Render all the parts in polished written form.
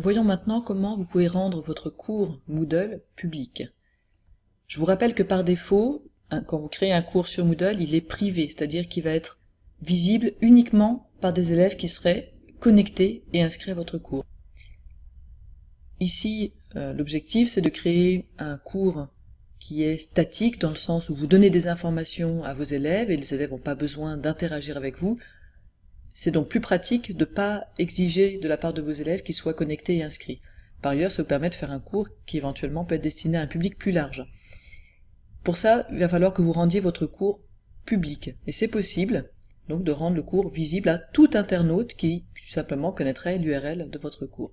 Voyons maintenant comment vous pouvez rendre votre cours Moodle public. Je vous rappelle que par défaut, quand vous créez un cours sur Moodle, il est privé, c'est-à-dire qu'il va être visible uniquement par des élèves qui seraient connectés et inscrits à votre cours. Ici, l'objectif, c'est de créer un cours qui est statique, dans le sens où vous donnez des informations à vos élèves et les élèves n'ont pas besoin d'interagir avec vous. C'est donc plus pratique de ne pas exiger de la part de vos élèves qu'ils soient connectés et inscrits. Par ailleurs, ça vous permet de faire un cours qui éventuellement peut être destiné à un public plus large. Pour ça, il va falloir que vous rendiez votre cours public. Et c'est possible, donc, de rendre le cours visible à tout internaute qui, tout simplement, connaîtrait l'URL de votre cours.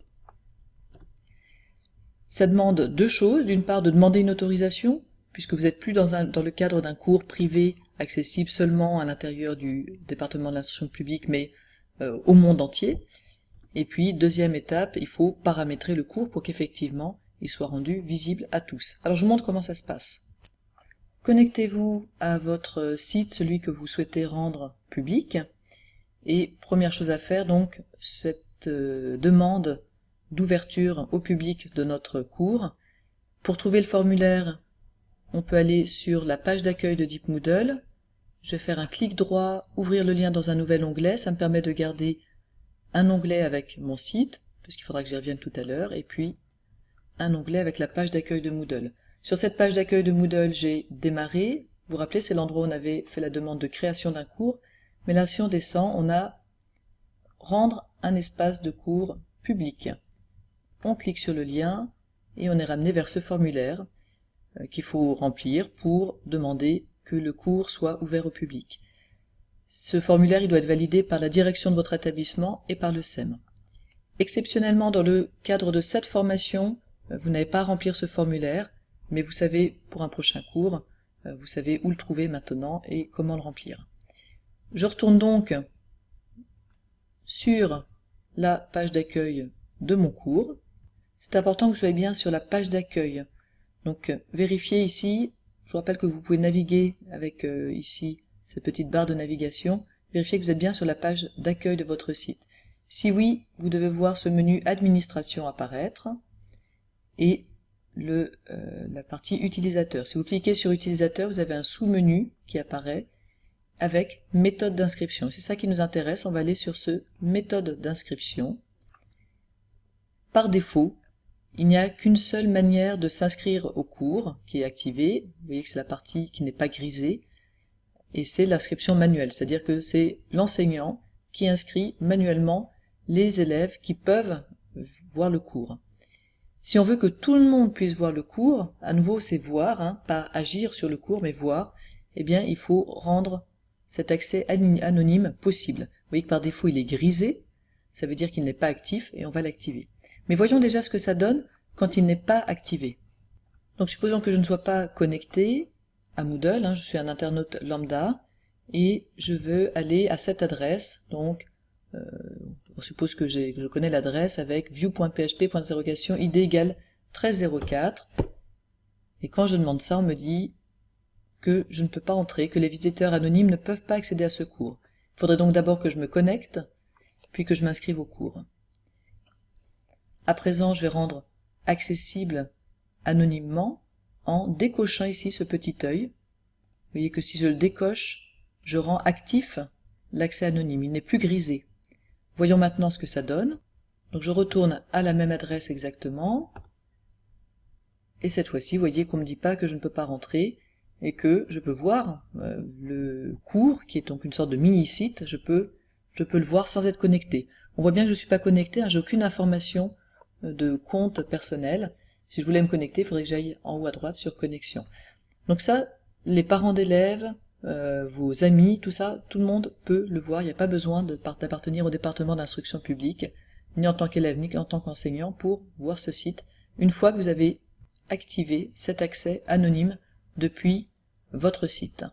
Ça demande deux choses. D'une part, de demander une autorisation, puisque vous n'êtes plus dans le cadre d'un cours privé accessible seulement à l'intérieur du département de l'instruction publique, mais au monde entier. Et puis, deuxième étape, il faut paramétrer le cours pour qu'effectivement, il soit rendu visible à tous. Alors, je vous montre comment ça se passe. Connectez-vous à votre site, celui que vous souhaitez rendre public. Et première chose à faire, donc, cette demande d'ouverture au public de notre cours. Pour trouver le formulaire, on peut aller sur la page d'accueil de Deep Moodle. Je vais faire un clic droit, ouvrir le lien dans un nouvel onglet. Ça me permet de garder un onglet avec mon site, puisqu'il faudra que j'y revienne tout à l'heure, et puis un onglet avec la page d'accueil de Moodle. Sur cette page d'accueil de Moodle, j'ai démarré. Vous vous rappelez, c'est l'endroit où on avait fait la demande de création d'un cours. Mais là, si on descend, on a rendre un espace de cours public. On clique sur le lien et on est ramené vers ce formulaire qu'il faut remplir pour demander que le cours soit ouvert au public. Ce formulaire il doit être validé par la direction de votre établissement et par le SEM. Exceptionnellement, dans le cadre de cette formation, vous n'avez pas à remplir ce formulaire, mais vous savez, pour un prochain cours, vous savez où le trouver maintenant et comment le remplir. Je retourne donc sur la page d'accueil de mon cours. C'est important que vous soyez bien sur la page d'accueil. Donc vérifiez ici, je vous rappelle que vous pouvez naviguer avec ici cette petite barre de navigation, vérifiez que vous êtes bien sur la page d'accueil de votre site. Si oui, vous devez voir ce menu administration apparaître et la partie utilisateur. Si vous cliquez sur utilisateur, vous avez un sous-menu qui apparaît avec méthode d'inscription. C'est ça qui nous intéresse, on va aller sur ce méthode d'inscription. Par défaut, il n'y a qu'une seule manière de s'inscrire au cours qui est activée. Vous voyez que c'est la partie qui n'est pas grisée. Et c'est l'inscription manuelle, c'est-à-dire que c'est l'enseignant qui inscrit manuellement les élèves qui peuvent voir le cours. Si on veut que tout le monde puisse voir le cours, à nouveau c'est voir, pas agir sur le cours, mais voir, eh bien il faut rendre cet accès anonyme possible. Vous voyez que par défaut il est grisé, ça veut dire qu'il n'est pas actif et on va l'activer. Mais voyons déjà ce que ça donne quand il n'est pas activé. Donc supposons que je ne sois pas connecté à Moodle, je suis un internaute lambda, et je veux aller à cette adresse, donc on suppose que je connais l'adresse avec view.php.interrogation id égale 1304, et quand je demande ça, on me dit que je ne peux pas entrer, que les visiteurs anonymes ne peuvent pas accéder à ce cours. Il faudrait donc d'abord que je me connecte, puis que je m'inscrive au cours. À présent, je vais rendre accessible anonymement en décochant ici ce petit œil. Vous voyez que si je le décoche, je rends actif l'accès anonyme, il n'est plus grisé. Voyons maintenant ce que ça donne. Donc je retourne à la même adresse exactement. Et cette fois-ci, vous voyez qu'on ne me dit pas que je ne peux pas rentrer et que je peux voir le cours, qui est donc une sorte de mini-site, je peux le voir sans être connecté. On voit bien que je ne suis pas connecté, j'ai aucune information de compte personnel. Si je voulais me connecter, il faudrait que j'aille en haut à droite sur connexion. Donc ça, les parents d'élèves, vos amis, tout ça, tout le monde peut le voir. Il n'y a pas besoin d'appartenir au département d'instruction publique, ni en tant qu'élève, ni en tant qu'enseignant, pour voir ce site, une fois que vous avez activé cet accès anonyme depuis votre site.